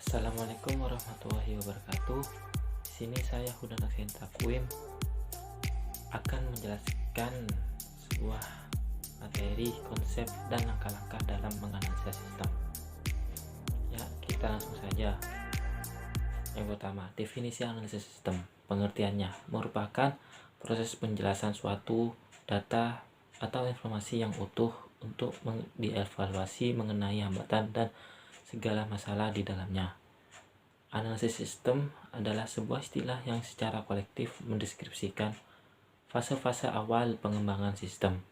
Assalamualaikum warahmatullahi wabarakatuh. Di sini saya Hudan Aksen Takwim akan menjelaskan sebuah materi, konsep, dan langkah-langkah dalam menganalisa sistem. Ya, kita langsung saja. Yang pertama, definisi analisis sistem. Pengertiannya merupakan proses penjelasan suatu data atau informasi yang utuh untuk dievaluasi mengenai hambatan dan segala masalah di dalamnya. Analisis sistem adalah sebuah istilah yang secara kolektif mendeskripsikan fase-fase awal pengembangan sistem.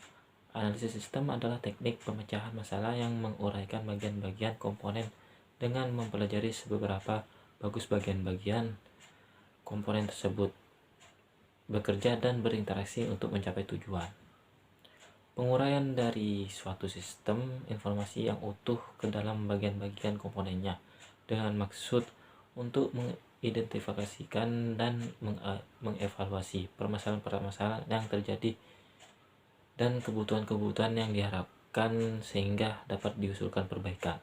Analisis sistem adalah teknik pemecahan masalah yang menguraikan bagian-bagian komponen dengan mempelajari seberapa bagus bagian-bagian komponen tersebut bekerja dan berinteraksi untuk mencapai tujuan. Penguraian dari suatu sistem informasi yang utuh ke dalam bagian-bagian komponennya dengan maksud untuk mengidentifikasikan dan mengevaluasi permasalahan-permasalahan yang terjadi dan kebutuhan-kebutuhan yang diharapkan sehingga dapat diusulkan perbaikan.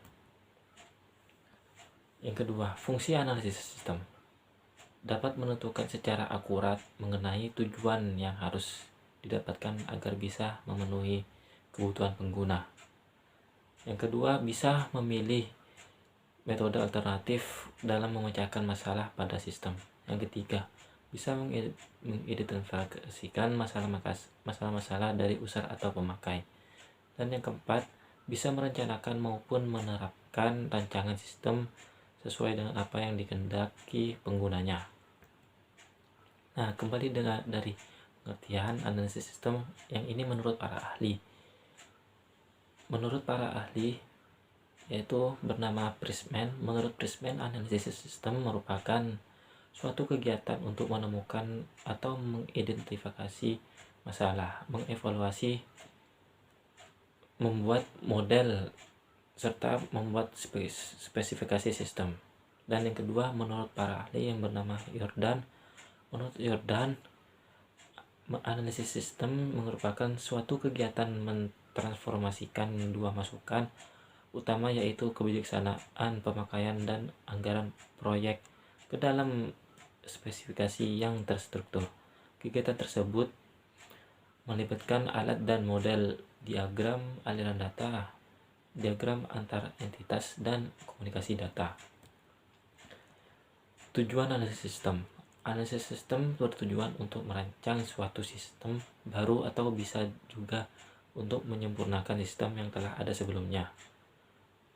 Yang kedua, fungsi analisis sistem dapat menentukan secara akurat mengenai tujuan yang harus didapatkan agar bisa memenuhi kebutuhan pengguna. Yang kedua, bisa memilih metode alternatif dalam memecahkan masalah pada sistem. Yang ketiga, bisa mengidentifikasikan masalah-masalah dari user atau pemakai. Dan yang keempat, bisa merencanakan maupun menerapkan rancangan sistem sesuai dengan apa yang dikehendaki penggunanya. Nah, kembali dari pengertian analisis sistem yang ini menurut para ahli. Menurut para ahli, yaitu bernama Prisman. Menurut Prisman, analisis sistem merupakan suatu kegiatan untuk menemukan atau mengidentifikasi masalah, mengevaluasi, membuat model, serta membuat spesifikasi sistem. Dan yang kedua, menurut para ahli yang bernama Jordan, menurut Jordan, analisis sistem merupakan suatu kegiatan mentransformasikan dua masukan utama, yaitu kebijaksanaan pemakaian dan anggaran proyek, ke dalam spesifikasi yang terstruktur. Kegiatan tersebut melibatkan alat dan model, diagram aliran data, diagram antar entitas, dan komunikasi data. Tujuan analisis sistem. Analisis sistem bertujuan untuk merancang suatu sistem baru atau bisa juga untuk menyempurnakan sistem yang telah ada sebelumnya.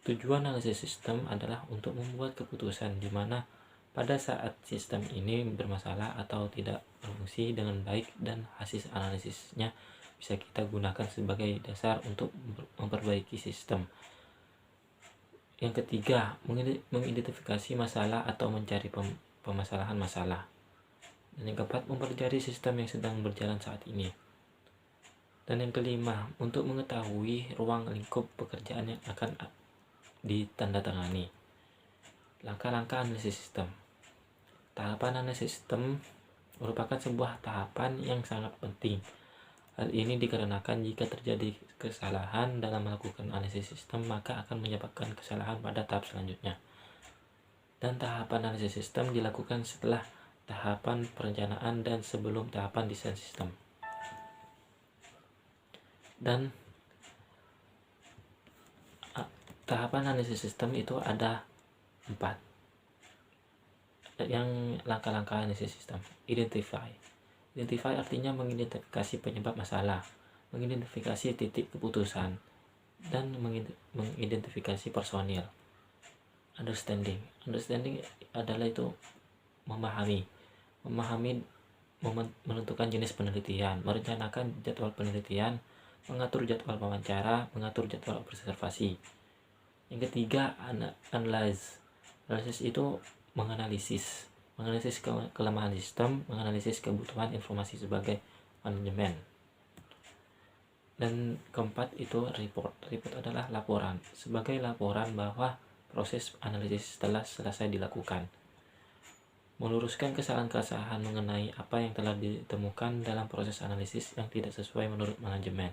Tujuan analisis sistem adalah untuk membuat keputusan di mana pada saat sistem ini bermasalah atau tidak berfungsi dengan baik, dan hasil analisisnya bisa kita gunakan sebagai dasar untuk memperbaiki sistem. Yang ketiga, mengidentifikasi masalah atau mencari pemasalahan masalah. Dan yang keempat, mempelajari sistem yang sedang berjalan saat ini. Dan yang kelima, untuk mengetahui ruang lingkup pekerjaan yang akan ditandatangani. Langkah-langkah analisis sistem. Tahapan analisis sistem merupakan sebuah tahapan yang sangat penting. Hal ini dikarenakan jika terjadi kesalahan dalam melakukan analisis sistem, maka akan menyebabkan kesalahan pada tahap selanjutnya. Dan tahapan analisis sistem dilakukan setelah tahapan perencanaan dan sebelum tahapan desain sistem. Dan tahapan analisis sistem itu ada 4. Yang langkah-langkah analisis sistem. Identify artinya mengidentifikasi penyebab masalah, mengidentifikasi titik keputusan, dan mengidentifikasi personil. Understanding adalah itu memahami, menentukan jenis penelitian, merencanakan jadwal penelitian, mengatur jadwal wawancara, mengatur jadwal observasi. Yang ketiga, analysis itu menganalisis kelemahan sistem, menganalisis kebutuhan informasi sebagai manajemen. Dan keempat itu report adalah laporan, sebagai laporan bahwa proses analisis telah selesai dilakukan, meluruskan kesalahan-kesalahan mengenai apa yang telah ditemukan dalam proses analisis yang tidak sesuai menurut manajemen.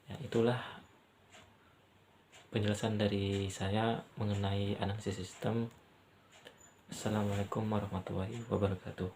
Ya, itulah penjelasan dari saya mengenai analisis sistem. Assalamualaikum warahmatullahi wabarakatuh.